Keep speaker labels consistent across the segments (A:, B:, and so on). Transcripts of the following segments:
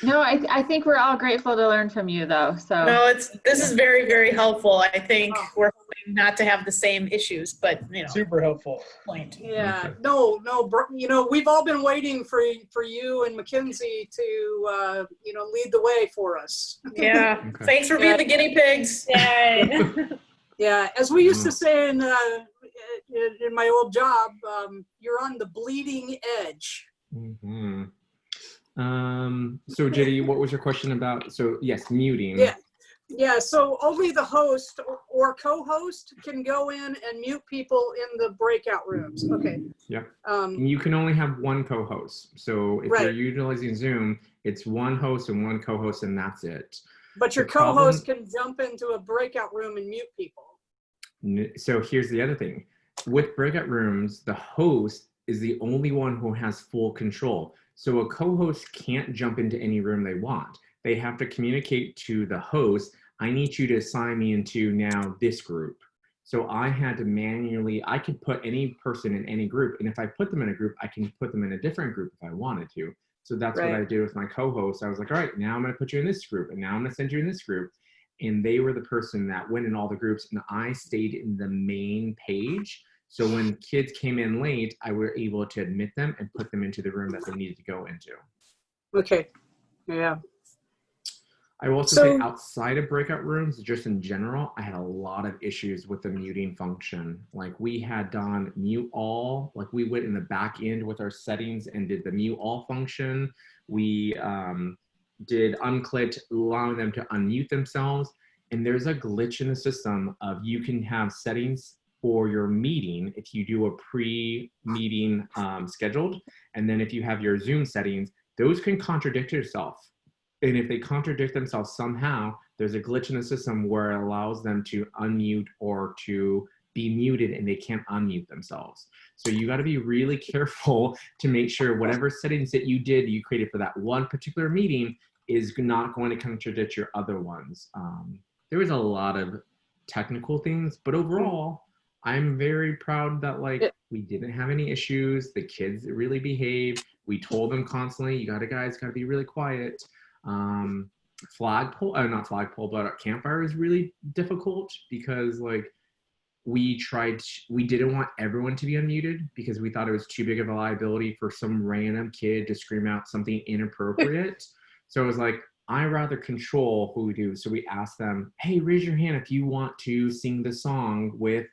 A: No, I think we're all grateful to learn from you though. So
B: No, this is very, very helpful. I think
C: Oh,
B: we're hoping not to have the same issues, but
D: Super helpful.
B: point.
C: yeah,
E: Okay.
C: no, we've all been waiting for you and Mackenzie to, lead the way for us.
B: Yeah.
E: Okay.
B: Thanks for being the guinea pigs.
F: Yay.
C: Yeah, as we used to say in my old job, you're on the bleeding edge.
E: Mm-hmm. So JD, what was your question about? So yes, muting.
C: Yeah. So only the host or co-host can go in and mute people in the breakout rooms. Okay.
E: Yeah. And you can only have one co-host. So if you're
C: Right.
E: utilizing Zoom, it's one host and one co-host, and that's it.
C: But your
E: The problem-
C: co-host can jump into a breakout room and mute people.
E: So here's the other thing. With breakout rooms, the host is the only one who has full control. So a co-host can't jump into any room they want. They have to communicate to the host, I need you to assign me into now this group. So I had to manually, I could put any person in any group. And if I put them in a group, I can put them in a different group if I wanted to. So that's what I did with my co-host. I was like, all right, now I'm going to put you in this group. And now I'm going to send you in this group. And they were the person that went in all the groups. And I stayed in the main page. So when kids came in late, I were able to admit them and put them into the room that they needed to go into.
C: Okay. Yeah.
E: I will also say outside of breakout rooms, just in general, I had a lot of issues with the muting function. Like we had done mute all, like we went in the back end with our settings and did the mute all function. We did unclicked, allowing them to unmute themselves. And there's a glitch in the system of you can have settings for your meeting if you do a pre-meeting scheduled. And then if you have your Zoom settings, those can contradict yourself. And if they contradict themselves somehow, there's a glitch in the system where it allows them to unmute or to be muted and they can't unmute themselves. So you got to be really careful to make sure whatever settings that you created for that one particular meeting is not going to contradict your other ones. There was a lot of technical things, but overall, I'm very proud that we didn't have any issues. The kids really behaved. We told them constantly, you guys got to be really quiet. Not flagpole, but campfire is really difficult because we didn't want everyone to be unmuted because we thought it was too big of a liability for some random kid to scream out something inappropriate. So it was like, I rather control who we do. So we asked them, hey, raise your hand if you want to sing the song with,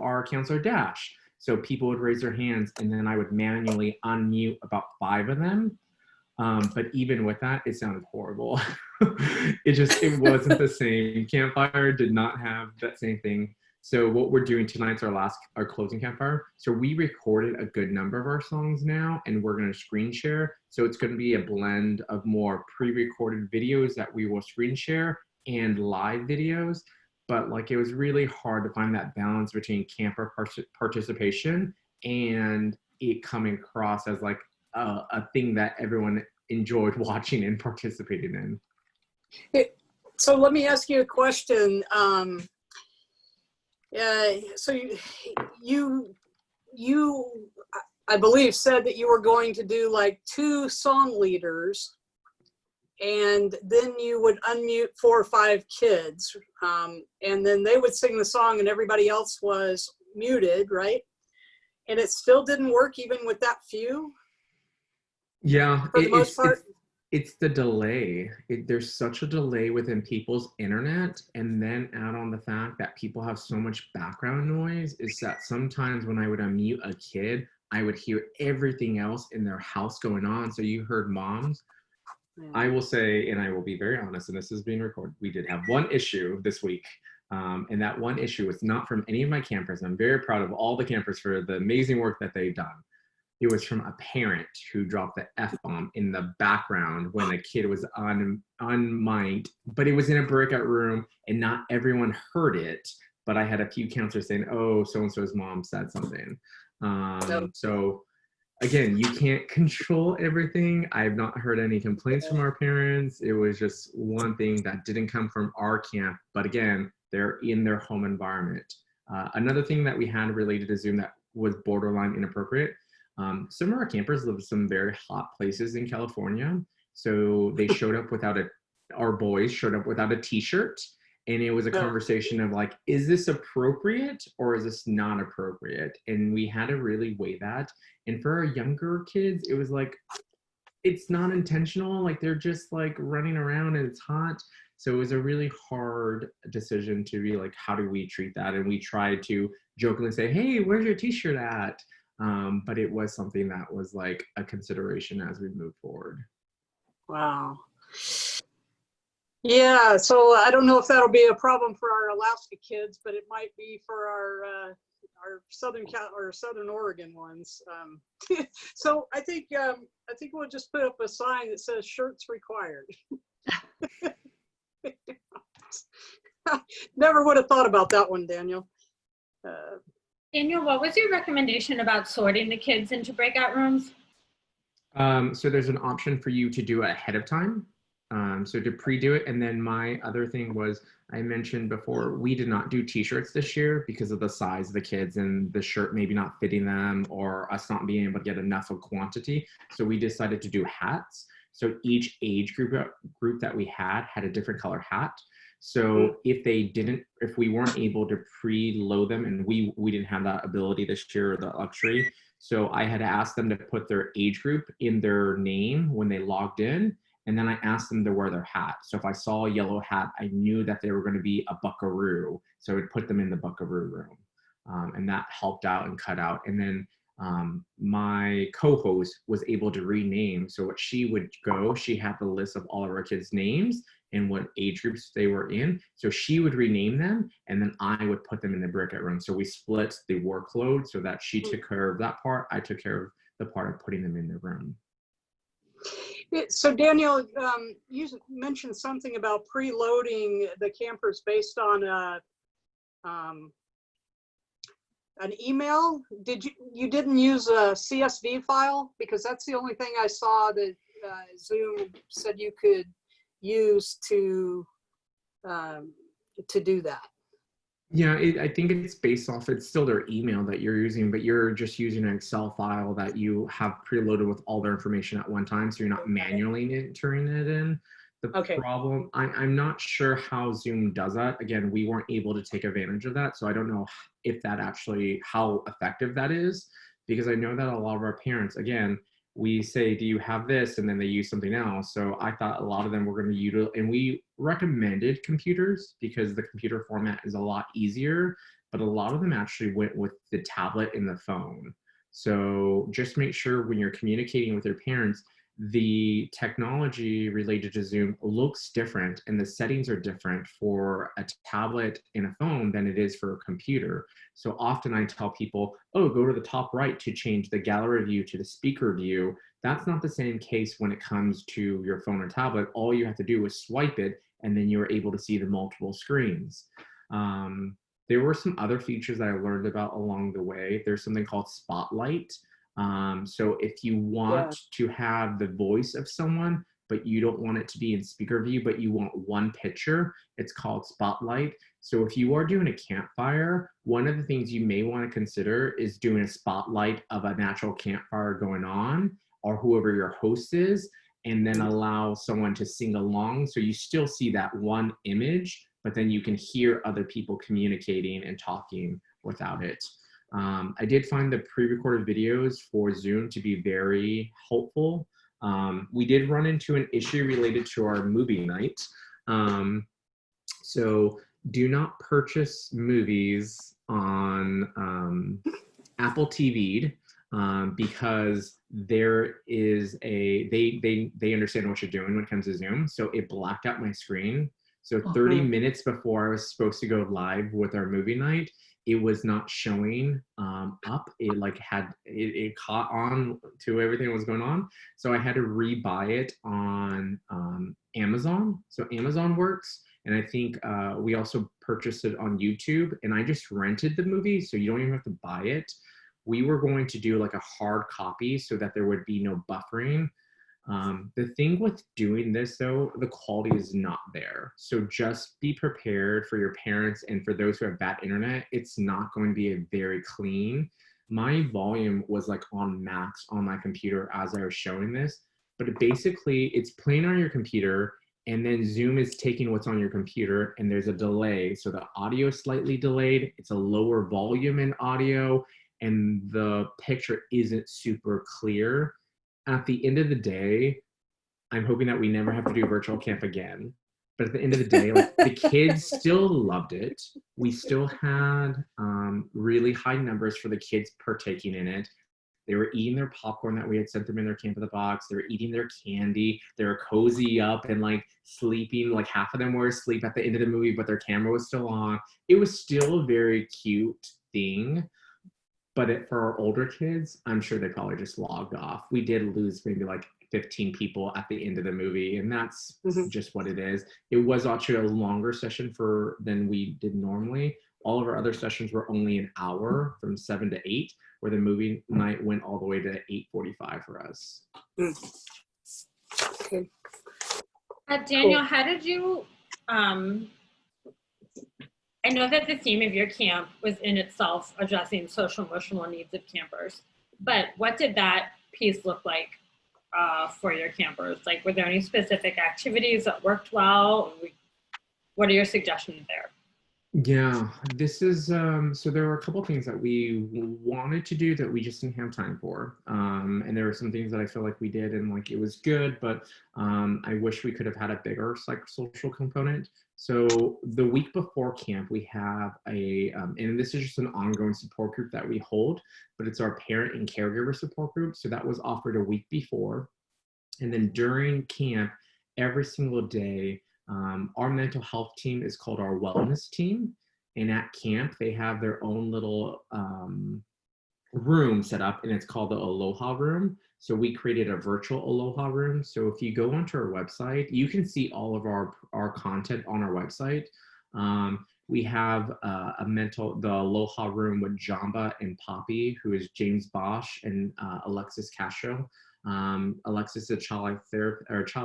E: our counselor Dash. So people would raise their hands and then I would manually unmute about 5 of them. But even with that, it sounded horrible. it wasn't the same. Campfire did not have that same thing. So what we're doing tonight's our closing campfire. So we recorded a good number of our songs now, and we're going to screen share. So it's going to be a blend of more pre-recorded videos that we will screen share and live videos. But it was really hard to find that balance between camper participation and it coming across as a thing that everyone enjoyed watching and participating in.
C: So let me ask you a question. So you, I believe, said that you were going to do 2 song leaders, and then you would unmute 4 or 5 kids, and then they would sing the song, and everybody else was muted, right? And it still didn't work even with that few?
E: Yeah,
C: for the most part?
E: It's the delay. There's such a delay within people's internet, and then add on the fact that people have so much background noise is that sometimes when I would unmute a kid, I would hear everything else in their house going on. So you heard moms. I will say, and I will be very honest, and this is being recorded, we did have one issue this week. And that one issue was not from any of my campers. I'm very proud of all the campers for the amazing work that they've done. It was from a parent who dropped the F-bomb in the background when a kid was unmiked, but it was in a breakout room and not everyone heard it. But I had a few counselors saying, oh, so-and-so's mom said something. So again, you can't control everything. I've not heard any complaints from our parents. It was just one thing that didn't come from our camp. But again, they're in their home environment. Another thing that we had related to Zoom that was borderline inappropriate. Some of our campers live in some very hot places in California, So they showed up without our boys showed up without a t-shirt. And it was a conversation of like, is this appropriate or is this not appropriate? And we had to really weigh that. And for our younger kids, it was like, it's not intentional. Like they're just like running around and it's hot. So it was a really hard decision to be like, how do we treat that? And we tried to jokingly say, hey, where's your t-shirt at? But it was something that was like a consideration as we moved forward.
C: Wow. Yeah, so I don't know if that'll be a problem for our Alaska kids, but it might be for our Southern Oregon ones. So I think we'll just put up a sign that says shirts required. Never would have thought about that one, Daniel.
D: Daniel, what was your recommendation about sorting the kids into breakout rooms?
E: So there's an option for you to do it ahead of time. So to pre-do it. And then my other thing was, I mentioned before, we did not do t-shirts this year because of the size of the kids and the shirt maybe not fitting them or us not being able to get enough of quantity. So we decided to do hats. So each age group that we had a different color hat. So if we weren't able to pre-load them, and we didn't have that ability this year or the luxury. So I had to ask them to put their age group in their name when they logged in. And then I asked them to wear their hat. So if I saw a yellow hat, I knew that they were going to be a buckaroo. So I would put them in the buckaroo room. And that helped out and cut out. And then my co-host was able to rename. So what she would go, she had the list of all of our kids' names and what age groups they were in. So she would rename them, and then I would put them in the breakout room. So we split the workload so that she took care of that part. I took care of the part of putting them in the room.
C: So Daniel, you mentioned something about preloading the campers based on an email. You didn't use a CSV file? Because that's the only thing I saw that Zoom said you could use to do that.
E: Yeah, I think it's based off, it's still their email that you're using, but you're just using an Excel file that you have preloaded with all their information at one time. So you're not manually entering it in. The problem, I'm not sure how Zoom does that. Again, we weren't able to take advantage of that. So I don't know if that actually, how effective that is, because I know that a lot of our parents, again, we say, do you have this? And then they use something else. So I thought a lot of them were going to utilize, and we recommended computers because the computer format is a lot easier, but a lot of them actually went with the tablet and the phone. So just make sure when you're communicating with your parents, the technology related to Zoom looks different and the settings are different for a tablet and a phone than it is for a computer. So often I tell people, oh, go to the top right to change the gallery view to the speaker view. That's not the same case when it comes to your phone or tablet. All you have to do is swipe it and then you're able to see the multiple screens. There were some other features that I learned about along the way. There's something called Spotlight. So if you want to have the voice of someone, but you don't want it to be in speaker view, but you want one picture, it's called Spotlight. So if you are doing a campfire, one of the things you may want to consider is doing a spotlight of a natural campfire going on, or whoever your host is, and then allow someone to sing along. So you still see that one image, but then you can hear other people communicating and talking without it. I did find the pre-recorded videos for Zoom to be very helpful. We did run into an issue related to our movie night. So do not purchase movies on Apple TV because there is they understand what you're doing when it comes to Zoom. So it blacked out my screen. So 30 minutes before I was supposed to go live with our movie night, it was not showing up. It like it caught on to everything that was going on. So I had to rebuy it on Amazon. So Amazon works. And I think we also purchased it on YouTube, and I just rented the movie. So you don't even have to buy it. We were going to do like a hard copy so that there would be no buffering. The thing with doing this though, the quality is not there. So just be prepared for your parents and for those who have bad internet, it's not going to be a very clean. My volume was like on max on my computer as I was showing this, but basically it's playing on your computer, and then Zoom is taking what's on your computer, and there's a delay. So the audio is slightly delayed. It's a lower volume in audio, and the picture isn't super clear. At the end of the day, I'm hoping that we never have to do virtual camp again. But at the end of the day, like, the kids still loved it. We still had really high numbers for the kids partaking in it. They were eating their popcorn that we had sent them in their camp in the box. They were eating their candy. They were cozy up and like sleeping. Like half of them were asleep at the end of the movie, but their camera was still on. It was still a very cute thing. But for our older kids, I'm sure they probably just logged off. We did lose maybe like 15 people at the end of the movie, and that's just what it is. It was actually a longer session than we did normally. All of our other sessions were only an hour, from 7 to 8, where the movie night went all the way to 8:45 for us.
C: Okay.
D: Daniel, how did you, I know that the theme of your camp was in itself addressing social emotional needs of campers, but what did that piece look like for your campers? Like, were there any specific activities that worked well? What are your suggestions there?
E: Yeah, this is so there were a couple things that we wanted to do that we just didn't have time for, and there were some things that I feel like we did and like it was good, but I wish we could have had a bigger psychosocial component. So the week before camp, we have and this is just an ongoing support group that we hold, but it's our parent and caregiver support group. So that was offered a week before, and then during camp, every single day. Our mental health team is called our wellness team, and at camp they have their own little room set up, and it's called the Aloha Room. So we created a virtual Aloha Room. So if you go onto our website, you can see all of our content on our website. We have the Aloha Room with Jamba and Poppy, who is James Bosch and Alexis Castro. Alexis is a child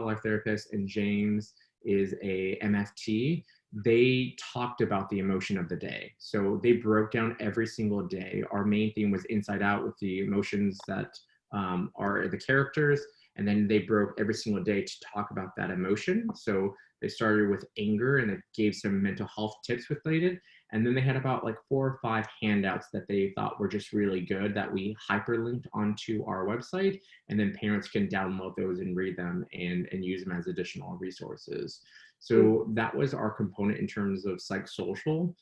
E: life therapist, and James is a MFT. They talked about the emotion of the day. So they broke down every single day. Our main theme was Inside Out, with the emotions that are the characters. And then they broke every single day to talk about that emotion. So they started with anger, and it gave some mental health tips related. And then they had about like 4 or 5 handouts that they thought were just really good that we hyperlinked onto our website. And then parents can download those and read them and use them as additional resources. So that was our component in terms of psychosocial.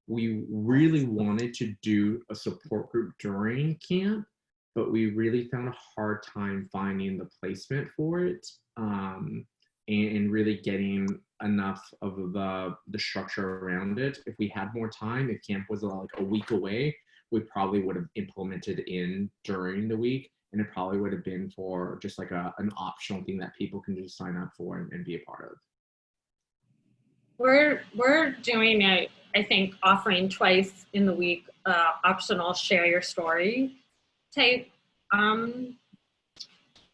E: We really wanted to do a support group during camp, but we really found a hard time finding the placement for it, and really getting enough of the structure around it. If we had more time, if camp was like a week away, we probably would have implemented in during the week, and it probably would have been for just like an optional thing that people can just sign up for and be a part of.
D: We're doing I think offering twice in the week optional share your story type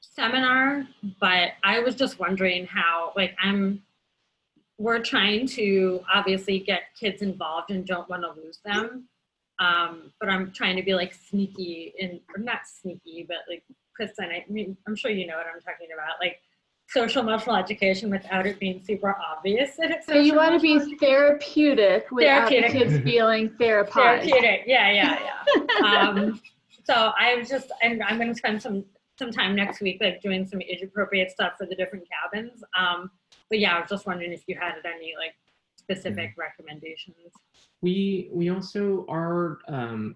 D: seminar, but I was just wondering how, like, we're trying to obviously get kids involved and don't want to lose them, but I'm trying to be like sneaky, or not sneaky, but like Kristen, I'm sure you know what I'm talking about, like social emotional education without it being super obvious that it's
A: So you want to be
D: social-emotional
A: therapeutic without the
D: Therapeutic.
A: kids feeling therapized.
D: therapeutic. Yeah. So I'm going to spend some time next week, like doing some age appropriate stuff for the different cabins. But yeah, I was just wondering if you had any like specific recommendations.
E: We also, our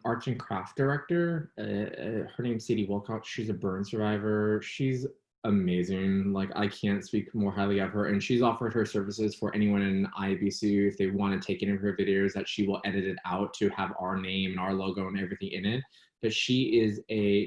E: arts and craft director, her name's Sadie Wilcox. She's a burn survivor. She's amazing. Like, I can't speak more highly of her, and she's offered her services for anyone in IABC if they want to take any of her videos, that she will edit it out to have our name and our logo and everything in it. But she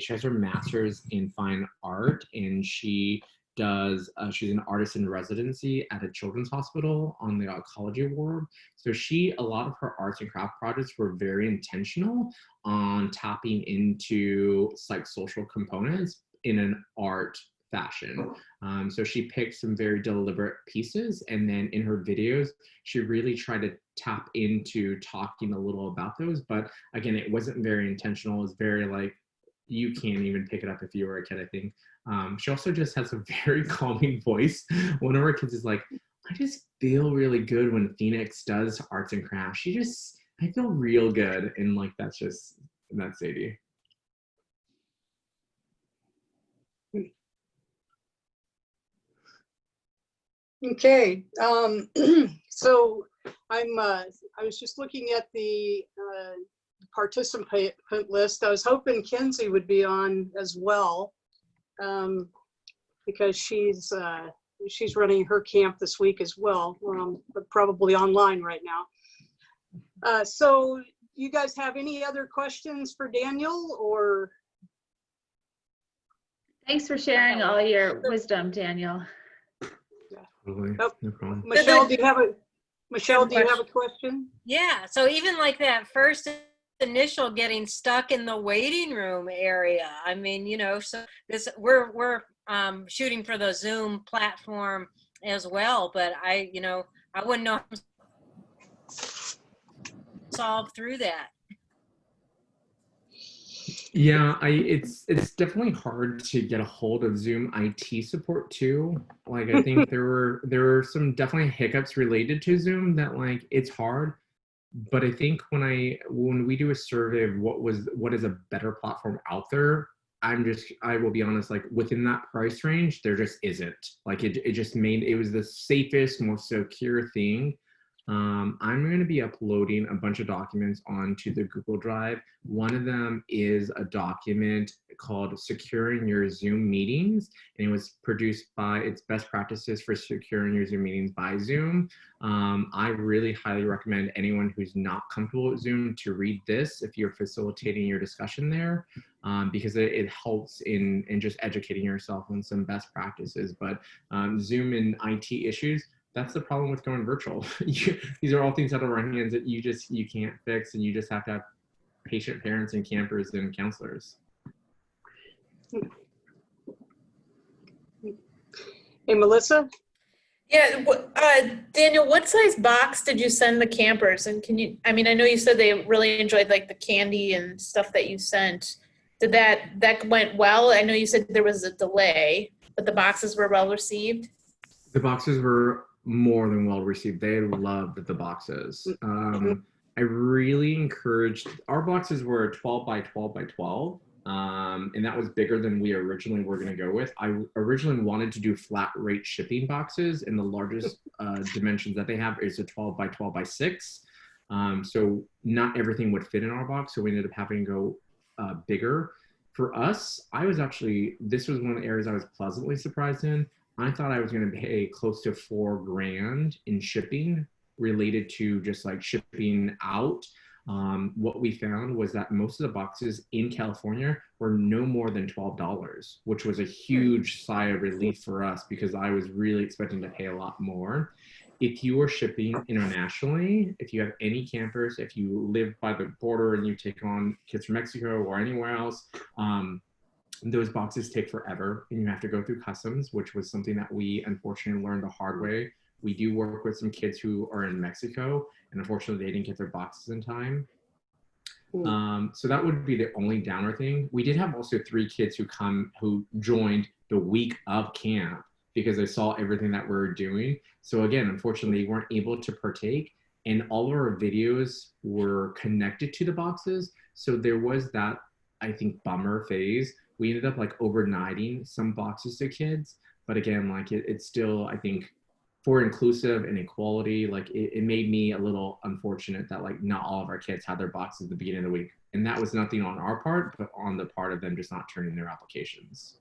E: has her master's in fine art, and she's an artist in residency at a children's hospital on the oncology ward. So a lot of her arts and craft projects were very intentional on tapping into psychosocial components in an art fashion. So she picked some very deliberate pieces, and then in her videos, she really tried to tap into talking a little about those. But again, it wasn't very intentional. It was very like, you can't even pick it up if you were a kid, I think. She also just has a very calming voice. One of our kids is like, I just feel really good when Phoenix does arts and crafts. I feel real good. And like, that's Sadie.
C: Okay, so I was just looking at the participant list. I was hoping Kenzie would be on as well, because she's running her camp this week as well, but probably online right now. So you guys have any other questions for Daniel, or?
A: Thanks for sharing all your wisdom, Daniel.
E: Totally.
C: Nope.
E: No problem.
C: Michelle, do you have a question?
F: Yeah, so even like that first initial getting stuck in the waiting room area. I mean, so we're shooting for the Zoom platform as well, but I wouldn't know how to solve through that.
E: Yeah, it's definitely hard to get a hold of Zoom IT support too. Like, I think there were some definitely hiccups related to Zoom that, like, it's hard. But I think when we do a survey of what is a better platform out there, I will be honest, like, within that price range, there just isn't. Like, it was the safest, most secure thing. I'm going to be uploading a bunch of documents onto the Google Drive. One of them is a document called Securing Your Zoom Meetings, and it was produced by its best practices for securing your Zoom meetings by Zoom. I really highly recommend anyone who's not comfortable with Zoom to read this if you're facilitating your discussion there, because it helps in just educating yourself on some best practices. But Zoom and IT issues, that's the problem with going virtual. These are all things out of our hands that you can't fix, and you just have to have patient parents and campers and counselors.
C: Hey, Melissa?
B: Yeah, Daniel, what size box did you send the campers? And I know you said they really enjoyed like the candy and stuff that you sent. Did that went well? I know you said there was a delay, but the boxes were well received?
E: The boxes were more than well received. They loved the boxes. I really encouraged, our boxes were 12 by 12 by 12. And that was bigger than we originally were going to go with. I originally wanted to do flat rate shipping boxes, and the largest dimensions that they have is a 12 by 12 by 6. So not everything would fit in our box, so we ended up having to go bigger. For us, this was one of the areas I was pleasantly surprised in. I thought I was going to pay close to $4,000 in shipping related to just like shipping out. What we found was that most of the boxes in California were no more than $12, which was a huge sigh of relief for us because I was really expecting to pay a lot more. If you are shipping internationally, if you have any campers, if you live by the border and you take on kids from Mexico or anywhere else, those boxes take forever and you have to go through customs, which was something that we unfortunately learned the hard way. We do work with some kids who are in Mexico, and unfortunately they didn't get their boxes in time. So that would be the only downer thing. We did have also 3 kids who joined the week of camp because they saw everything that we were doing. So again, unfortunately, they weren't able to partake, and all of our videos were connected to the boxes. So there was that, I think, bummer phase. We ended up like overnighting some boxes to kids, but again, like it's still, I think, for inclusive and equality, like it made me a little unfortunate that like not all of our kids had their boxes at the beginning of the week. And that was nothing on our part, but on the part of them just not turning their applications.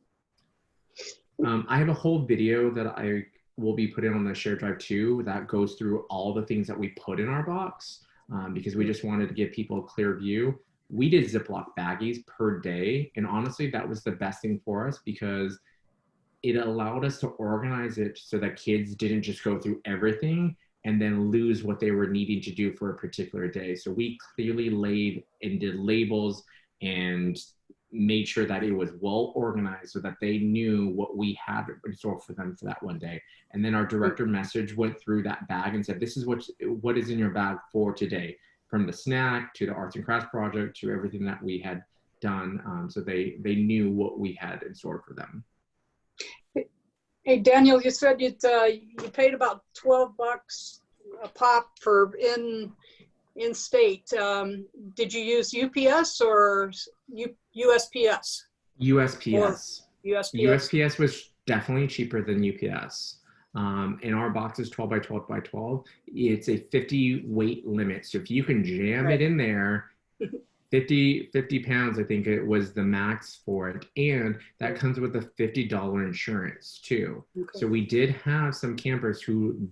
E: I have a whole video that I will be putting on the shared drive too that goes through all the things that we put in our box because we just wanted to give people a clear view. We did Ziploc baggies per day. And honestly, that was the best thing for us because it allowed us to organize it so that kids didn't just go through everything and then lose what they were needing to do for a particular day. So we clearly laid and did labels and made sure that it was well organized so that they knew what we had in store for them for that one day. And then our director message went through that bag and said, this is what is in your bag for today, from the snack to the arts and crafts project to everything that we had done. So they knew what we had in store for them.
C: Hey, Daniel, you said you paid about $12 a pop for in state. Did you use UPS or USPS?
E: USPS.
C: USPS.
E: USPS was definitely cheaper than UPS. And our box is 12 by 12 by 12. It's a 50 weight limit. So if you can jam it in there, 50 pounds, I think it was the max for it. And that comes with a $50 insurance too.
C: Okay.
E: So we did have some campers who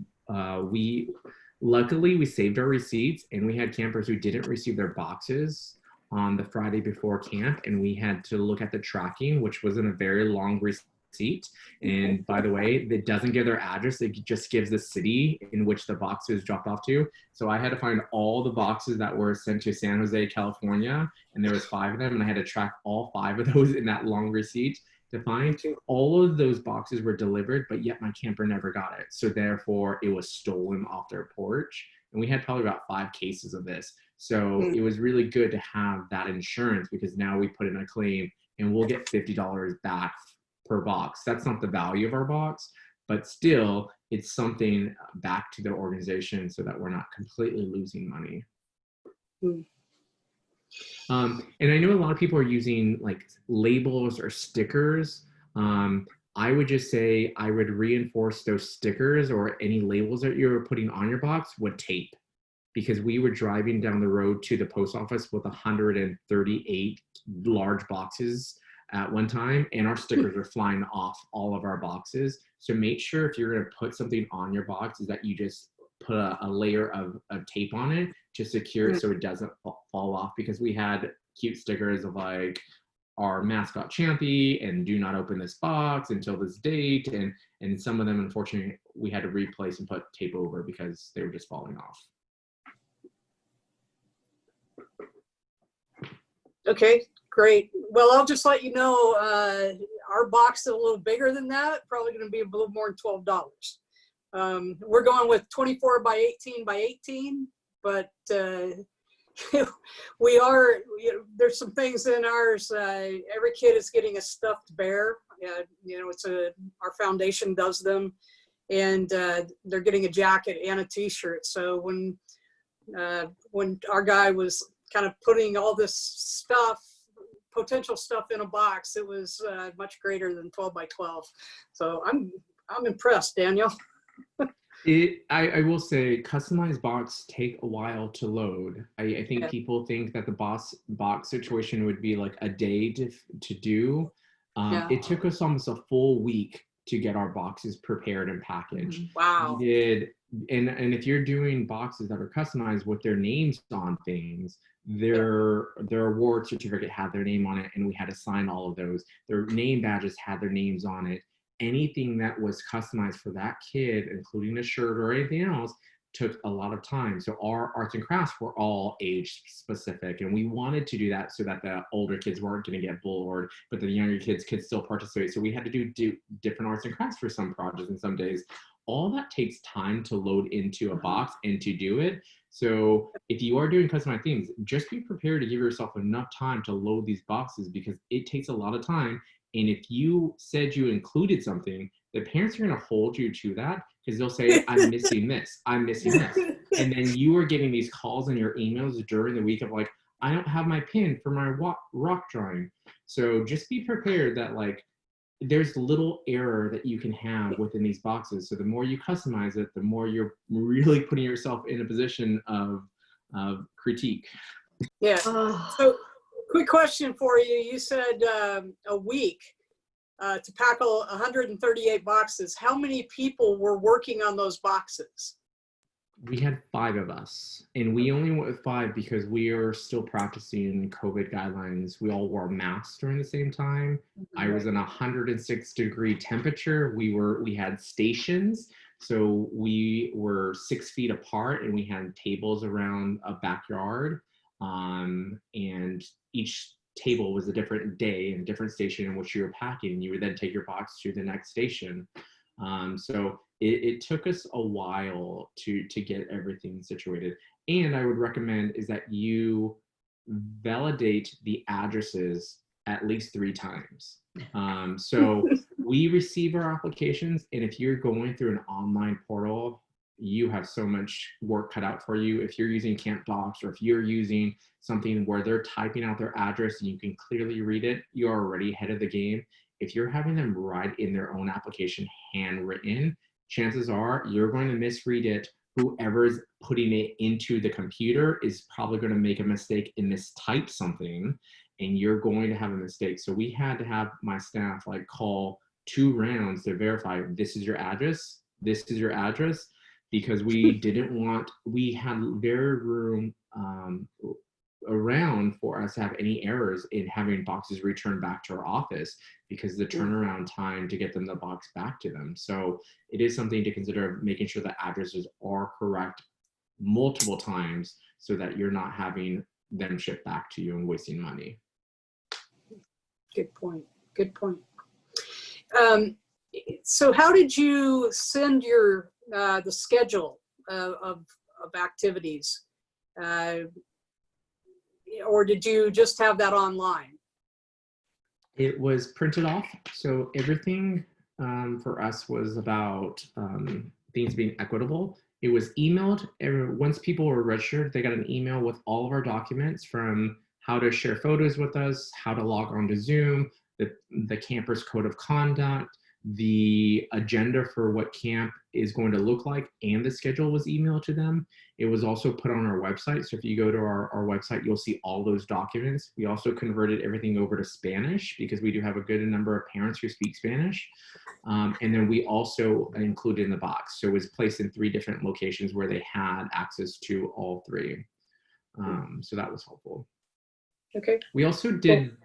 E: luckily we saved our receipts, and we had campers who didn't receive their boxes on the Friday before camp, and we had to look at the tracking, which wasn't a very long receipt. And by the way, it doesn't give their address, it just gives the city in which the box was dropped off to. So I had to find all the boxes that were sent to San Jose, California, and there was 5 of them, and I had to track all 5 of those in that long receipt to find. All of those boxes were delivered, but yet my camper never got it. So therefore it was stolen off their porch. And we had probably about 5 cases of this. So it was really good to have that insurance, because now we put in a claim and we'll get $50 back per box. That's not the value of our box, but still it's something back to the organization so that we're not completely losing money. And I know a lot of people are using like labels or stickers. I would just say I would reinforce those stickers or any labels that you're putting on your box with tape, because we were driving down the road to the post office with 138 large boxes at one time, and our stickers are flying off all of our boxes. So make sure if you're going to put something on your box is that you just put a layer of tape on it to secure it so it doesn't fall off, because we had cute stickers of like our mascot Champy and do not open this box until this date, and some of them unfortunately we had to replace and put tape over because they were just falling off.
C: Okay, great. Well, I'll just let you know, our box is a little bigger than that, probably going to be a little more than $12. We're going with 24 by 18 by 18, but we are, there's some things in ours. Every kid is getting a stuffed bear. It's our foundation does them, and they're getting a jacket and a t-shirt. So when our guy was kind of putting all this stuff, potential stuff in a box, it was much greater than 12 by 12. So I'm impressed, Daniel.
E: I will say customized box take a while to load. I think people think that the box situation would be like a day to do. It took us almost a full week to get our boxes prepared and packaged.
C: Wow.
E: We did, and if you're doing boxes that are customized with their names on things, their award certificate had their name on it, and we had to sign all of those. Their name badges had their names on it. Anything that was customized for that kid, including a shirt or anything else, took a lot of time. So our arts and crafts were all age specific, and we wanted to do that so that the older kids weren't going to get bored, but the younger kids could still participate. So we had to do different arts and crafts for some projects and some days. All that takes time to load into a box and to do it. So if you are doing customized things, just be prepared to give yourself enough time to load these boxes, because it takes a lot of time. And if you said you included something, the parents are going to hold you to that, because they'll say, I'm missing this, I'm missing this. And then you are getting these calls in your emails during the week of like, I don't have my pin for my rock drawing. So just be prepared that like, there's little error that you can have within these boxes. So the more you customize it, the more you're really putting yourself in a position of critique.
C: Yeah. So quick question for you. You said a week to pack 138 boxes. How many people were working on those boxes?
E: We had 5 of us, and we only went with 5 because we are still practicing COVID guidelines. We all wore masks during the same time. I was in 106-degree temperature. We had stations, so we were 6 feet apart, and we had tables around a backyard. And each table was a different day and different station in which you were packing, and you would then take your box to the next station. So it took us a while to get everything situated. And I would recommend is that you validate the addresses at least 3 times. So we receive our applications, and if you're going through an online portal, you have so much work cut out for you. If you're using Camp Docs, or if you're using something where they're typing out their address and you can clearly read it, you're already ahead of the game. If you're having them write in their own application handwritten, chances are you're going to misread it. Whoever's putting it into the computer is probably going to make a mistake and mistype something, and you're going to have a mistake. So we had to have my staff like call 2 rounds to verify this is your address, this is your address, because we didn't want, we had very room around for us to have any errors in having boxes returned back to our office, because the turnaround time to get them the box back to them. So it is something to consider, making sure that addresses are correct multiple times so that you're not having them shipped back to you and wasting money.
C: Good point. Good point. So how did you send your the schedule of activities? Or did you just have that online?
E: It was printed off. So everything for us was about things being equitable. It was emailed. Once people were registered, they got an email with all of our documents, from how to share photos with us, how to log on to Zoom, the campers code of conduct, the agenda for what camp is going to look like, and the schedule was emailed to them. It was also put on our website. So if you go to our website, you'll see all those documents. We also converted everything over to Spanish, because we do have a good number of parents who speak Spanish. And then we also included in the box. So it was placed in 3 different locations where they had access to all 3. So that was helpful.
C: Okay.
E: We also did,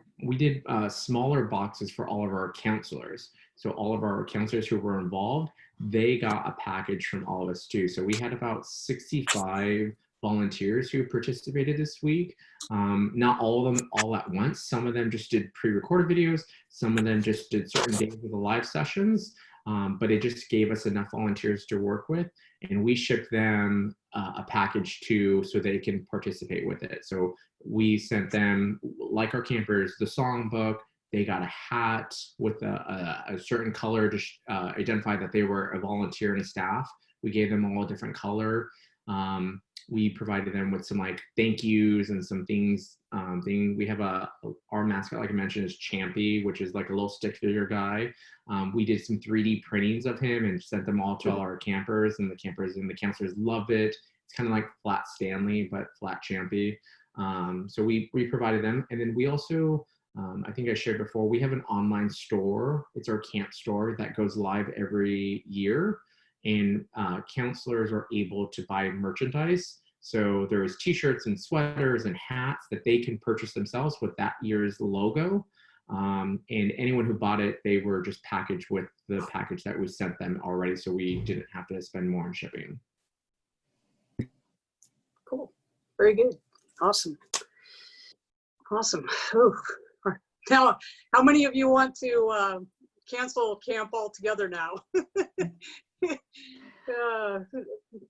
E: smaller boxes for all of our counselors. So all of our counselors who were involved, they got a package from all of us too. So we had about 65 volunteers who participated this week. Not all of them all at once. Some of them just did pre-recorded videos. Some of them just did certain days of the live sessions. But it just gave us enough volunteers to work with, and we shipped them a package too, so they can participate with it. So we sent them, like our campers, the songbook. They got a hat with a certain color to identify that they were a volunteer and a staff. We gave them all a different color. We provided them with some like thank yous and some things. We have our mascot, like I mentioned, is Champy, which is like a little stick figure guy. We did some 3D printings of him and sent them all to all our campers, and the campers and the counselors loved it. It's kind of like Flat Stanley, but Flat Champy. So we provided them. And then we also, I think I shared before, we have an online store. It's our camp store that goes live every year. And counselors are able to buy merchandise. So there's t-shirts and sweaters and hats that they can purchase themselves with that year's logo. And anyone who bought it, they were just packaged with the package that we sent them already. So we didn't have to spend more on shipping.
C: Cool. Very good. Awesome. Awesome. Ooh. Now, how many of you want to cancel camp altogether now?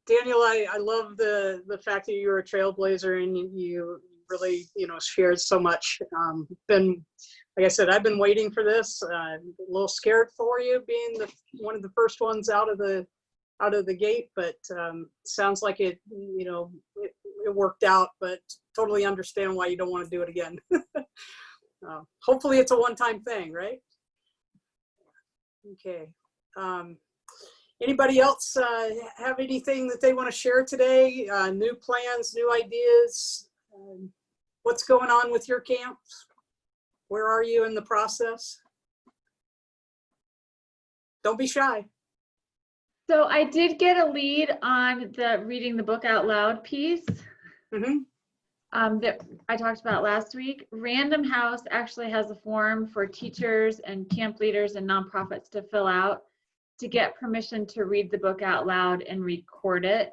C: Daniel, I love the fact that you're a trailblazer and you really, shared so much. Like I said, I've been waiting for this. A little scared for you, being one of the first ones out of the gate, but sounds like it worked out. But totally understand why you don't want to do it again. Hopefully, it's a one-time thing, right? Okay. Anybody else have anything that they want to share today? New plans, new ideas? What's going on with your camps? Where are you in the process? Don't be shy.
A: So I did get a lead on the reading the book out loud piece.
C: Mm-hmm.
A: That I talked about last week. Random House actually has a form for teachers and camp leaders and nonprofits to fill out to get permission to read the book out loud and record it.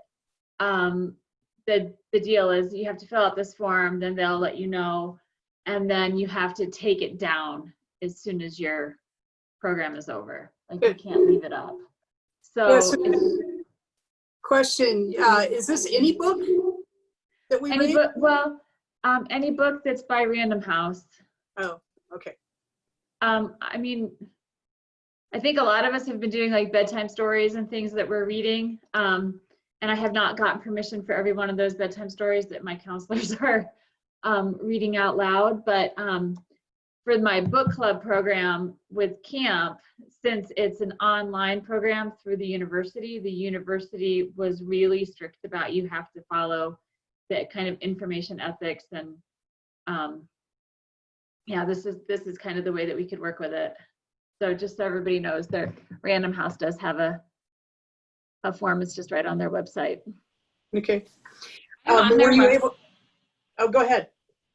A: The deal is you have to fill out this form, then they'll let you know, and then you have to take it down as soon as your program is over. Like you can't leave it up. So,
C: yes, question, is this any book that we read?
A: Well, any book that's by Random House.
C: Oh, okay.
A: I mean, I think a lot of us have been doing like bedtime stories and things that we're reading. And I have not gotten permission for every one of those bedtime stories that my counselors are reading out loud. But for my book club program with camp, since it's an online program through the university was really strict about you have to follow that kind of information ethics. And yeah, this is kind of the way that we could work with it. So just so everybody knows, their Random House does have a form. It's just right on their website.
C: Okay.
D: I'm on
C: Were
D: their
C: you
D: web-
C: able? Oh, go ahead.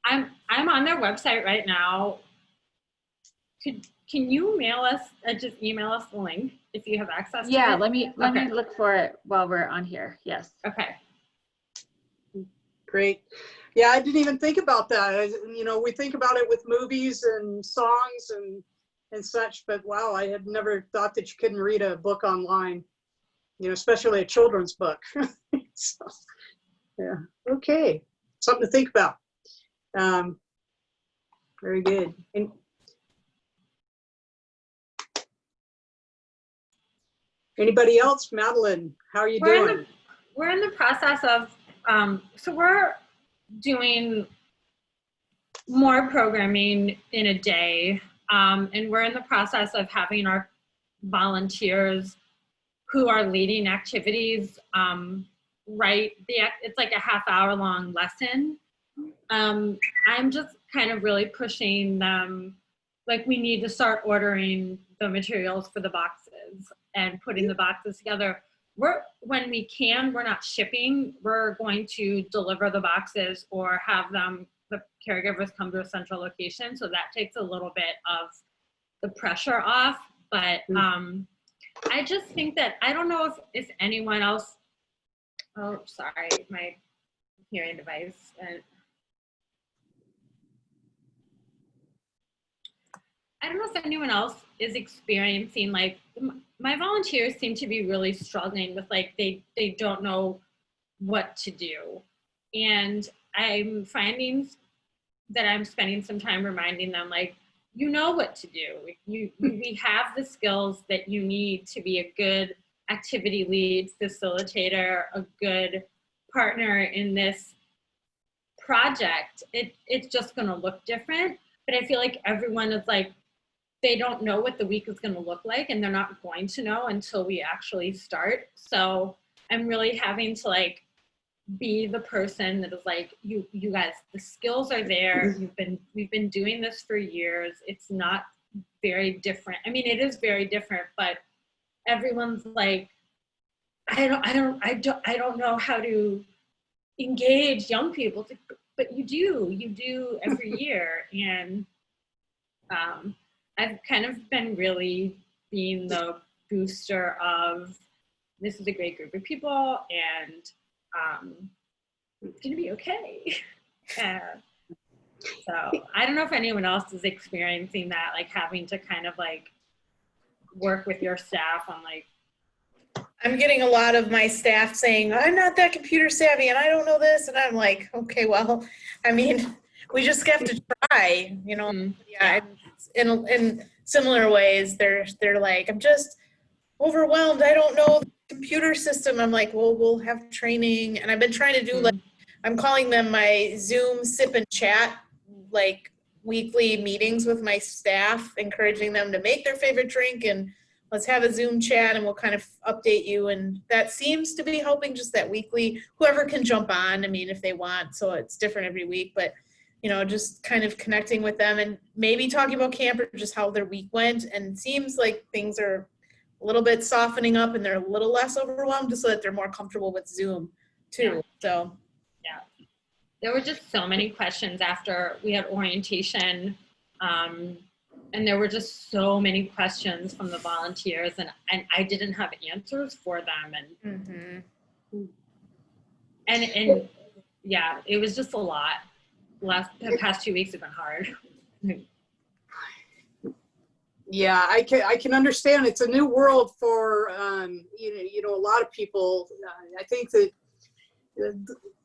D: I'm on their website right now. Can you mail us, just email us the link if you have access to
A: Yeah,
D: it?
A: let me look for it while we're on here. Yes.
D: Okay.
C: Great. Yeah, I didn't even think about that. We think about it with movies and songs and such, but wow, I had never thought that you couldn't read a book online, especially a children's book. So, yeah, okay. Something to think about. Very good. And anybody else? Madeline, how are you doing?
D: We're in the process of, so we're doing more programming in a day. And we're in the process of having our volunteers who are leading activities it's like a half-hour long lesson. I'm just kind of really pushing them, like we need to start ordering the materials for the boxes and putting the boxes together. When we can, we're not shipping. We're going to deliver the boxes or have the caregivers come to a central location. So that takes a little bit of the pressure off. But I just think that, I don't know if anyone else, oh, sorry, my hearing device. I don't know if anyone else is experiencing, like, my volunteers seem to be really struggling with, like, they don't know what to do. And I'm finding that I'm spending some time reminding them, like, you know what to do. We have the skills that you need to be a good activity lead, facilitator, a good partner in this project. It's just gonna look different. But I feel like everyone is like, they don't know what the week is going to look like, and they're not going to know until we actually start. So I'm really having to like be the person that is like, you guys, the skills are there. We've been doing this for years. It's not very different. I mean, it is very different, but everyone's like, I don't know how to engage young people, but you do every year. And I've kind of been really being the booster of, this is a great group of people, and it's gonna be okay. So I don't know if anyone else is experiencing that, like having to kind of like work with your staff on like.
B: I'm getting a lot of my staff saying, I'm not that computer savvy and I don't know this. And I'm like, okay, well, I mean, we just have to try, Yeah. In similar ways, they're like, I'm just overwhelmed. I don't know the computer system. I'm like, well, we'll have training. And I've been trying to do like, I'm calling them my Zoom sip and chat, like weekly meetings with my staff, encouraging them to make their favorite drink and let's have a Zoom chat and we'll kind of update you. And that seems to be helping, just that weekly, whoever can jump on, I mean, if they want. So it's different every week, but just kind of connecting with them and maybe talking about camp or just how their week went. And it seems like things are a little bit softening up and they're a little less overwhelmed, just so that they're more comfortable with Zoom too. So
D: yeah, there were just so many questions after we had orientation, and there were just so many questions from the volunteers, and I didn't have answers for them, and yeah, it was just a lot. The past 2 weeks have been hard.
C: Yeah, I can understand. It's a new world for a lot of people. I think that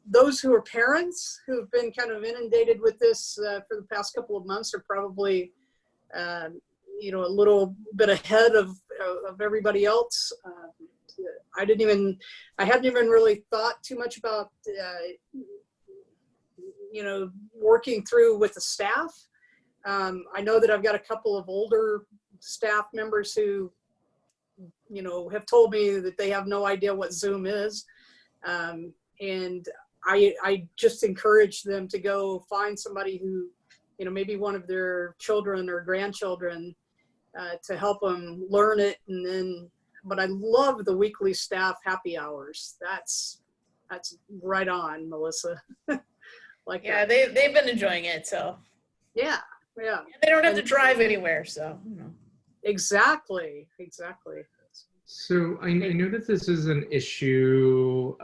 C: those who are parents who've been kind of inundated with this for the past couple of months are probably you know, a little bit ahead of everybody else. I hadn't even really thought too much about, you know, working through with the staff. I know that I've got a couple of older staff members who, you know, have told me that they have no idea what Zoom is. And I just encourage them to go find somebody who, you know, maybe one of their children or grandchildren to help them learn it. And then, but I love the weekly staff happy hours. That's right on, Melissa. Like
B: Yeah,
C: that.
B: they've been enjoying it, so.
C: Yeah.
B: They don't have to drive anywhere, so.
C: Exactly.
E: So I know that this is an issue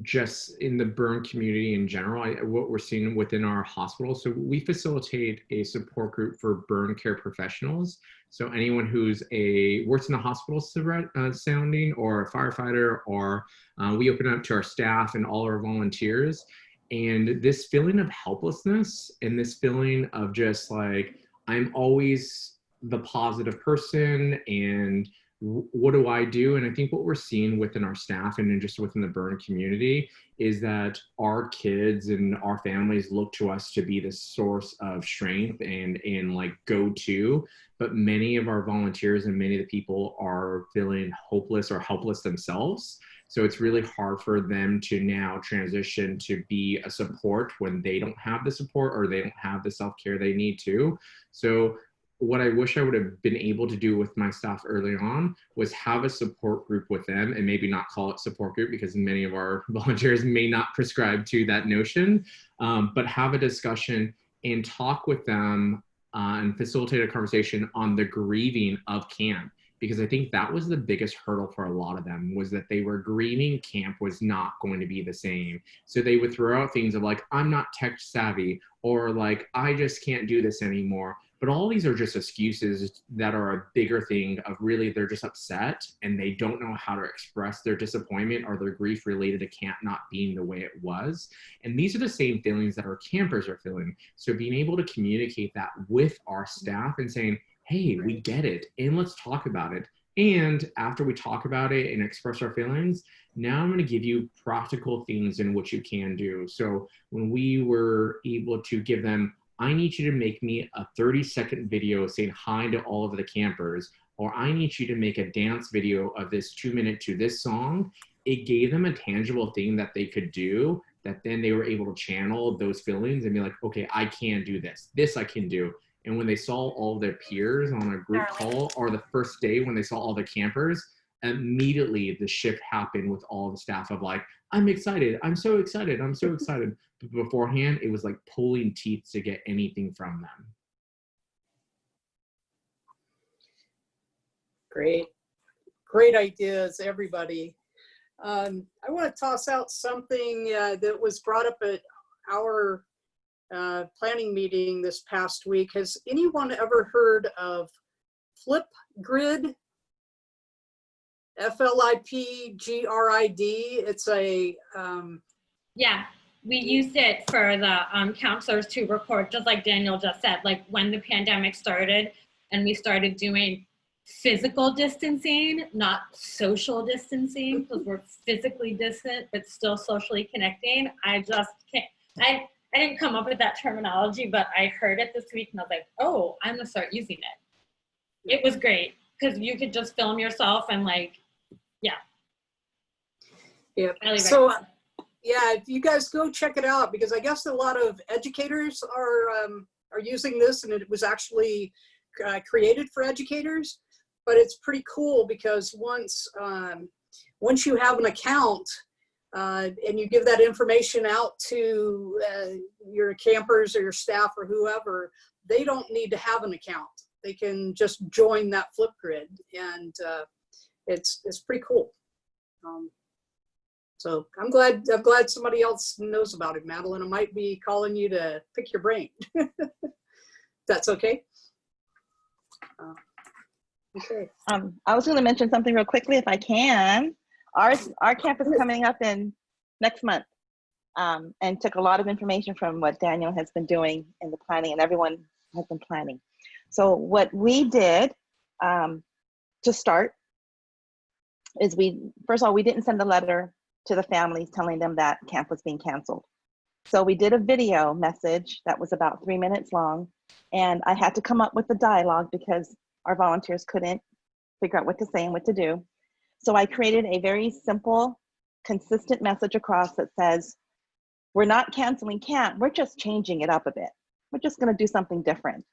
E: just in the burn community in general, what we're seeing within our hospital. So we facilitate a support group for burn care professionals. So anyone who's works in a hospital sounding or a firefighter, or we open up to our staff and all our volunteers. And this feeling of helplessness and this feeling of just like, I'm always the positive person and what do I do? And I think what we're seeing within our staff and just within the burn community is that our kids and our families look to us to be the source of strength and like go-to, but many of our volunteers and many of the people are feeling hopeless or helpless themselves. So it's really hard for them to now transition to be a support when they don't have the support or they don't have the self-care they need to. So what I wish I would have been able to do with my staff early on was have a support group with them, and maybe not call it support group because many of our volunteers may not prescribe to that notion, but have a discussion and talk with them and facilitate a conversation on the grieving of camp. Because I think that was the biggest hurdle for a lot of them, was that they were grieving camp was not going to be the same. So they would throw out things of like, I'm not tech savvy, or like, I just can't do this anymore. But all these are just excuses that are a bigger thing of really they're just upset and they don't know how to express their disappointment or their grief related to camp not being the way it was. And these are the same feelings that our campers are feeling. So being able to communicate that with our staff and saying, hey, we get it and let's talk about it. And after we talk about it and express our feelings, now I'm going to give you practical things in what you can do. So when we were able to give them, I need you to make me a 30-second video saying hi to all of the campers, or I need you to make a dance video of this 2-minute to this song. It gave them a tangible thing that they could do, that then they were able to channel those feelings and be like, okay, I can do this. This I can do. And when they saw all their peers on a group call, or the first day when they saw all the campers, immediately the shift happened with all the staff of like, I'm excited, I'm so excited, I'm so excited. But beforehand, it was like pulling teeth to get anything from them.
C: Great ideas, everybody. I want to toss out something that was brought up at our planning meeting this past week. Has anyone ever heard of Flipgrid? FLIPGRID. It's a
D: Yeah, we used it for the counselors to record, just like Daniel just said, like when the pandemic started and we started doing physical distancing, not social distancing, because we're physically distant but still socially connecting. I just can't, I didn't come up with that terminology, but I heard it this week and I was like, oh, I'm gonna start using it. It was great because you could just film yourself and like,
C: yeah.
D: Really
C: So yeah, if you guys go check it out, because I guess a lot of educators are using this, and it was actually created for educators. But it's pretty cool because once you have an account and you give that information out to your campers or your staff or whoever, they don't need to have an account. They can just join that Flipgrid, and it's pretty cool. So I'm glad somebody else knows about it, Madeline. I might be calling you to pick your brain. That's okay. Okay.
G: I was going to mention something real quickly, if I can. Our camp is coming up in next month, and took a lot of information from what Daniel has been doing in the planning, and everyone has been planning. So what we did to start is first of all, we didn't send a letter to the families telling them that camp was being canceled. So we did a video message that was about 3 minutes long, and I had to come up with the dialogue because our volunteers couldn't figure out what to say and what to do. So I created a very simple, consistent message across that says, we're not canceling camp, we're just changing it up a bit. We're just gonna do something different.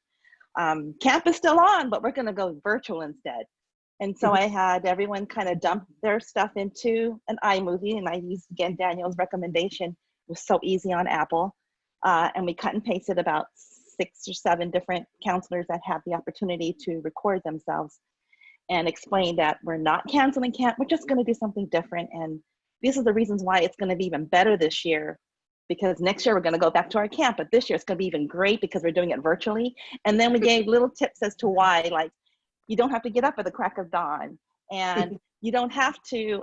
G: Camp is still on, but we're gonna go virtual instead. And so I had everyone kind of dump their stuff into an iMovie, and I used, again, Daniel's recommendation. It was so easy on Apple. And we cut and pasted about 6 or 7 different counselors that had the opportunity to record themselves and explain that we're not canceling camp, we're just gonna do something different. And these are the reasons why it's gonna be even better this year, because next year we're gonna go back to our camp, but this year it's gonna be even great because we're doing it virtually. And then we gave little tips as to why, like, you don't have to get up at the crack of dawn, and you don't have to,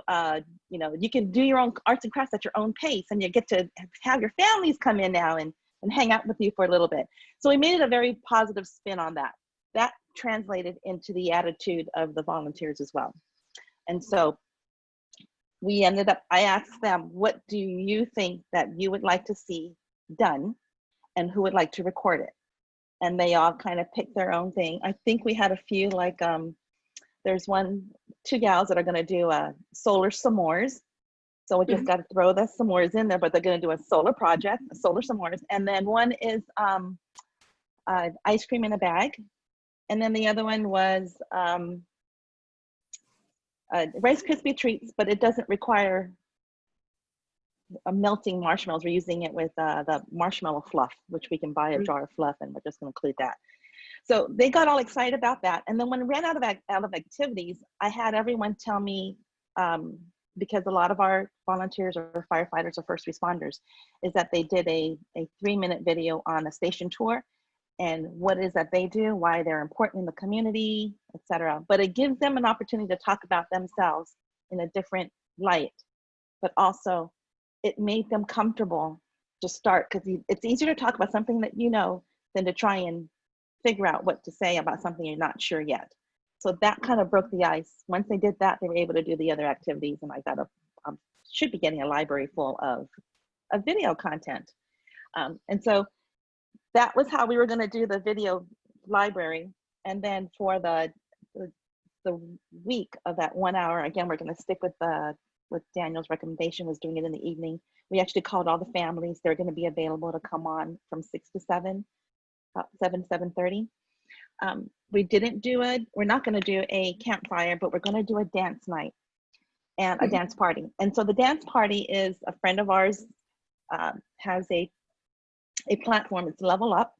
G: you know, you can do your own arts and crafts at your own pace, and you get to have your families come in now and hang out with you for a little bit. So we made it a very positive spin on that. That translated into the attitude of the volunteers as well. And so we ended up, I asked them, what do you think that you would like to see done, and who would like to record it? And they all kind of picked their own thing. I think we had a few, like, there's 2 gals that are gonna do solar s'mores. So we just got to throw the s'mores in there, but they're gonna do a solar project, a solar s'mores. And then one is ice cream in a bag. And then the other one was Rice Krispie treats, but it doesn't require melting marshmallows. We're using it with the marshmallow fluff, which we can buy a jar of fluff, and we're just going to include that. So they got all excited about that. And then when we ran out of activities, I had everyone tell me, because a lot of our volunteers or firefighters or first responders, is that they did a 3-minute video on a station tour and what it is that they do, why they're important in the community, etc. But it gives them an opportunity to talk about themselves in a different light, but also it made them comfortable to start, because it's easier to talk about something that you know than to try and figure out what to say about something you're not sure yet. So that kind of broke the ice. Once they did that, they were able to do the other activities, and I got should be getting a library full of video content. And so that was how we were going to do the video library. And then for the week of that 1 hour, again, we're going to stick with Daniel's recommendation, was doing it in the evening. We actually called all the families. They're going to be available to come on from 6 to 7, about 7:30. We're not going to do a campfire, but we're going to do a dance night and a dance party. And so the dance party is a friend of ours has a platform. It's Level Up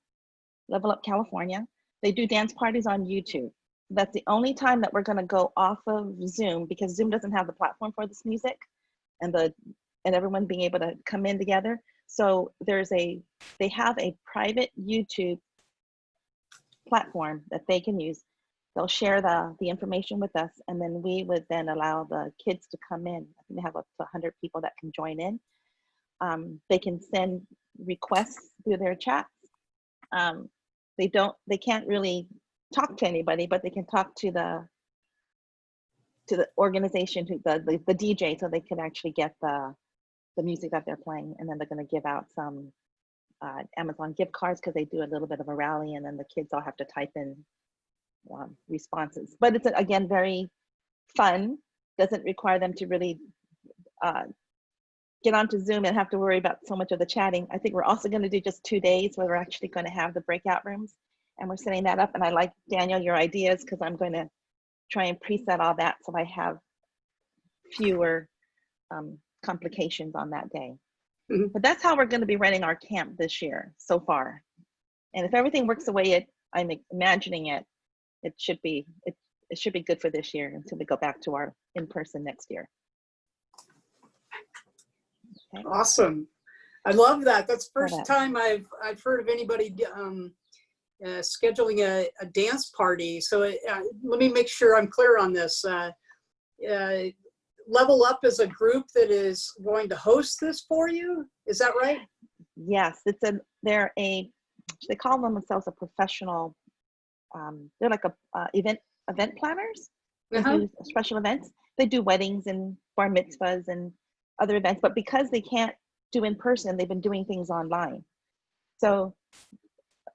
G: California. They do dance parties on YouTube. That's the only time that we're going to go off of Zoom, because Zoom doesn't have the platform for this music and everyone being able to come in together. So they have a private YouTube platform that they can use. They'll share the information with us, and then we would then allow the kids to come in. I think they have up to 100 people that can join in. They can send requests through their chats. They can't really talk to anybody, but they can talk to the organization, to the DJ, so they can actually get the music that they're playing. And then they're going to give out some Amazon gift cards, because they do a little bit of a rally, and then the kids all have to type in responses. But it's, again, very fun. Doesn't require them to really get onto Zoom and have to worry about so much of the chatting. I think we're also going to do just 2 days where we're actually going to have the breakout rooms, and we're setting that up. And I like, Daniel, your ideas, because I'm going to try and preset all that so I have fewer complications on that day. But that's how we're going to be running our camp this year so far. And if everything works the way I'm imagining it, it should be good for this year until we go back to our in-person next year. Okay.
C: Awesome. I love that. That's the first time I've heard of anybody scheduling a dance party. So let me make sure I'm clear on this. Level Up is a group that is going to host this for you. Is that right?
G: Yes, they call themselves a professional they're like event planners. They
C: Uh-huh.
G: do special events. They do weddings and bar mitzvahs and other events, but because they can't do in person, they've been doing things online. So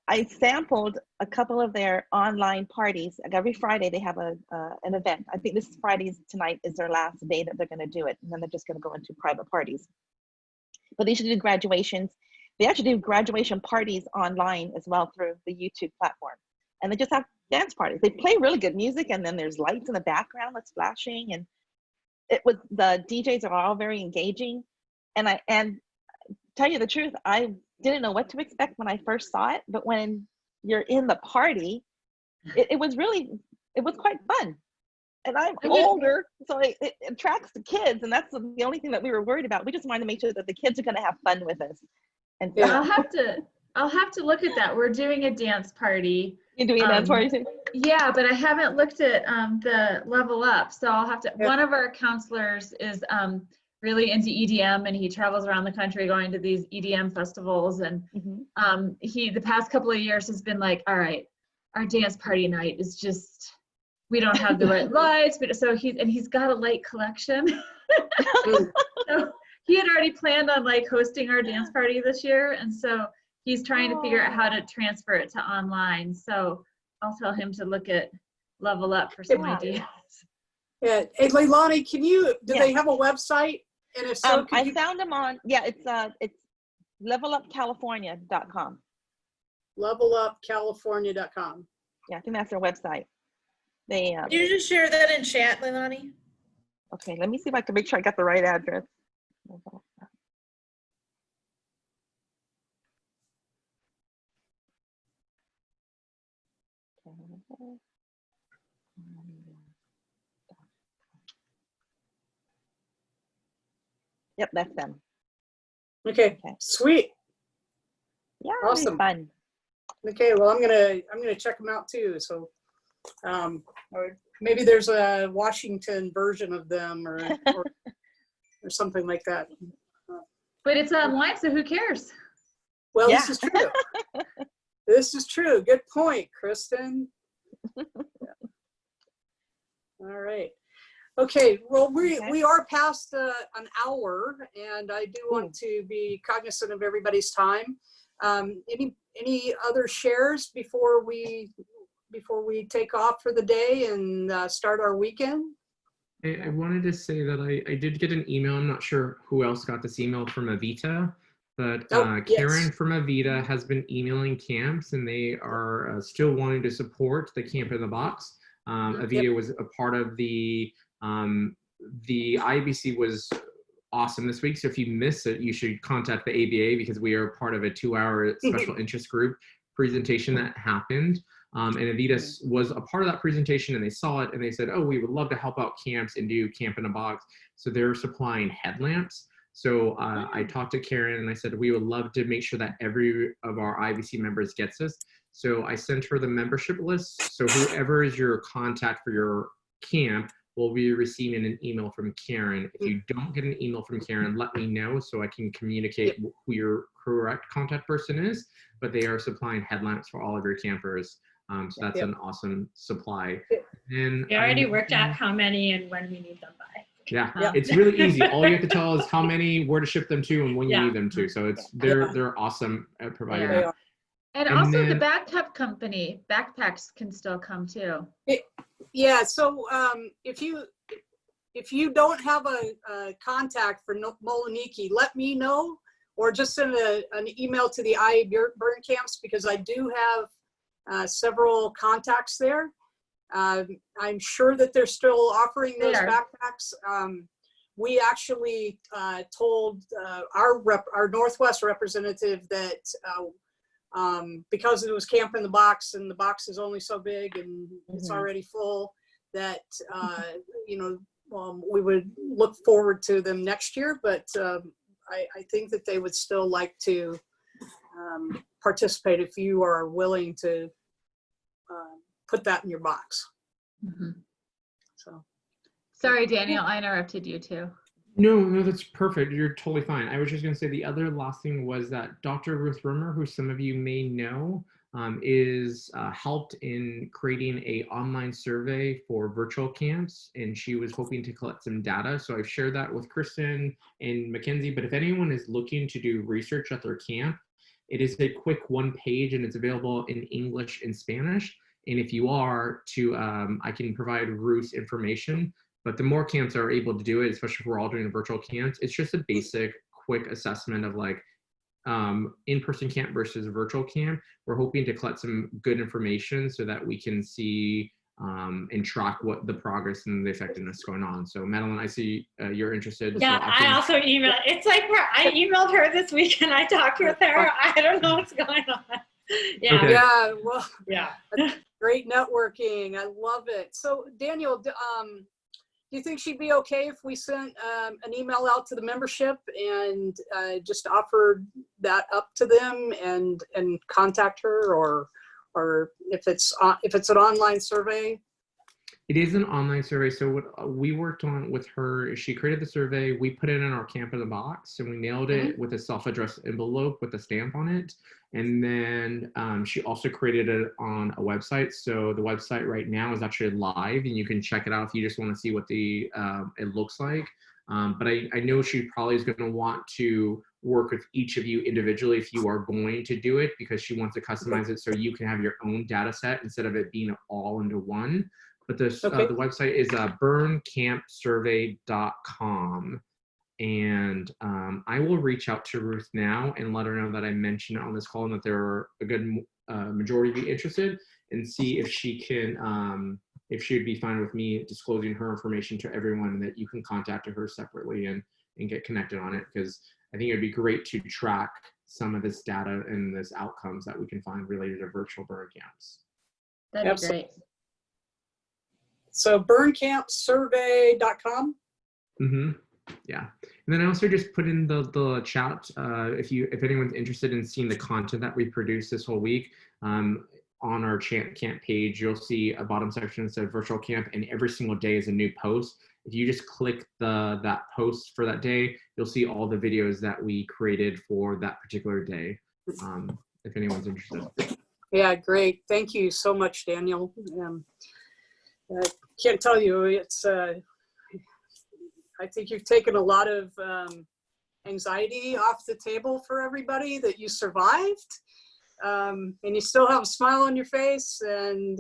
G: I sampled a couple of their online parties. Like every Friday they have an event. I think this Friday's tonight is their last day that they're going to do it, and then they're just going to go into private parties. But they should do graduations. They actually do graduation parties online as well through the YouTube platform, and they just have dance parties. They play really good music, and then there's lights in the background that's flashing, and the DJs are all very engaging. And tell you the truth, I didn't know what to expect when I first saw it, but when you're in the party, it was quite fun. And I'm older, so it attracts the kids, and that's the only thing that we were worried about. We just wanted to make sure that the kids are going to have fun with us. And so,
C: Yeah.
A: I'll have to look at that. We're doing a dance party.
G: you're doing a dance party too?
A: Yeah, but I haven't looked at the Level Up, so I'll have to.
C: Yeah.
A: One of our counselors is really into EDM, and he travels around the country going to these EDM festivals. And he, the past couple of years, has been like, all right, our dance party night is just, we don't have the right lights, but so he's got a light collection. So he had already planned on like hosting our dance party this year, and so he's trying to figure out how to transfer it to online. So I'll tell him to look at Level Up for some ideas.
C: Yeah. Hey, Leilani, do they have a website? And if so,
G: I found them on, it's levelupcalifornia.com.
C: levelupcalifornia.com.
G: Yeah, I think that's their website. They
B: Can you just share that in chat, Leilani?
G: okay, let me see if I can make sure I got the right address. Yep, that's them.
C: Okay. Sweet.
G: Yeah,
C: Awesome.
G: it's fun.
C: Okay, well, I'm gonna check them out too. So, or maybe there's a Washington version of them, or something like that.
A: But it's online, so who cares?
C: Well,
G: Yeah.
C: this is true. This is true. Good point, Kristen. Yeah. All right. Okay. Well, we are past an hour, and I do want to be cognizant of everybody's time. Any other shares before we take off for the day and start our weekend?
E: I wanted to say that I did get an email. I'm not sure who else got this email from Avita, but Karen from Avita has been emailing camps, and they are still wanting to support the Camp in the Box. Avita was a part of the IABC was awesome this week. So if you miss it, you should contact the ABA, because we are part of a 2-hour special interest group presentation that happened. And Avita was a part of that presentation, and they saw it and they said, oh, we would love to help out camps and do Camp in a Box. So they're supplying headlamps. So I talked to Karen and I said, we would love to make sure that every of our IBC members gets this. So I sent her the membership list. So whoever is your contact for your camp will be receiving an email from Karen. If you don't get an email from Karen, let me know so I can communicate who your correct contact person is. But they are supplying headlamps for all of your campers. So that's an awesome supply. And
D: We already worked out how many and when we need them by.
E: Yeah, it's really easy. All you have to tell is how many, where to ship them to, and when you need them to. So it's they're awesome at providing that.
A: And also the backpack company, backpacks can still come too.
C: Yeah, so if you don't have a contact for Moliniki, let me know, or just send an email to the IA burn camps, because I do have several contacts there. I'm sure that they're still offering those backpacks. We actually told our Northwest representative that because it was Camp in the Box, and the box is only so big and it's already full, that we would look forward to them next year. But I think that they would still like to participate if you are willing to put that in your box. So,
A: sorry, Daniel, I interrupted you too.
E: No, that's perfect. You're totally fine. I was just going to say the other last thing was that Dr. Ruth Rimmer, who some of you may know, is helped in creating a online survey for virtual camps, and she was hoping to collect some data. So I've shared that with Kristen and Mackenzie, but if anyone is looking to do research at their camp, it is a quick 1 page and it's available in English and Spanish. And if you are I can provide Ruth's information, but the more camps are able to do it, especially if we're all doing a virtual camps, it's just a basic quick assessment of like in-person camp versus a virtual camp. We're hoping to collect some good information so that we can see and track what the progress and the effectiveness going on. So Madeline, I see you're interested.
D: Yeah,
E: so
D: I also emailed. It's like I emailed her this week and I talked with her. I don't know what's going on. Yeah.
E: Okay.
C: Yeah, well,
D: Yeah.
C: great networking. I love it. So Daniel, do you think she'd be okay if we sent an email out to the membership and just offered that up to them and contact her, or if it's an online survey?
E: It is an online survey. So what we worked on with her is she created the survey. We put it in our Camp in the Box, and we nailed it with a self-addressed envelope with a stamp on it. And then she also created it on a website. So the website right now is actually live, and you can check it out if you just want to see what it looks like. But I know she probably is going to want to work with each of you individually if you are going to do it, because she wants to customize it so you can have your own data set instead of it being all into one. But the website is burncampsurvey.com. And I will reach out to Ruth now and let her know that I mentioned it on this call and that there are a good majority be interested, and see if she can, if she would be fine with me disclosing her information to everyone, and that you can contact her separately and get connected on it, because I think it'd be great to track some of this data and this outcomes that we can find related to virtual burn camps.
A: That'd be great.
C: So burncampsurvey.com.
E: Yeah, and then I also just put in the chat if anyone's interested in seeing the content that we produced this whole week. On our camp page, you'll see a bottom section that says virtual camp, and every single day is a new post. If you just click that post for that day, you'll see all the videos that we created for that particular day. If anyone's interested.
C: Yeah, great. Thank you so much, Daniel. I can't tell you, it's I think you've taken a lot of anxiety off the table for everybody, that you survived, and you still have a smile on your face, and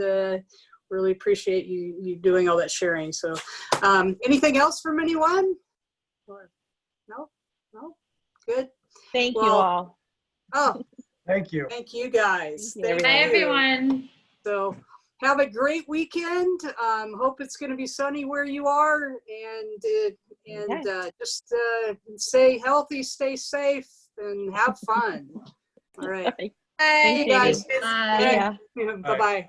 C: really appreciate you doing all that sharing. So anything else from anyone? Or, no? Good.
G: Thank you all.
C: Oh,
H: Thank you.
C: thank you guys.
G: Thank you,
C: Thank
D: Bye,
C: you.
D: everyone.
C: So have a great weekend. Hope it's going to be sunny where you are, and just stay healthy, stay safe, and have fun. All right.
G: Thank
C: Hey,
G: you.
C: guys.
A: Bye.
G: Yeah.
C: Bye-bye.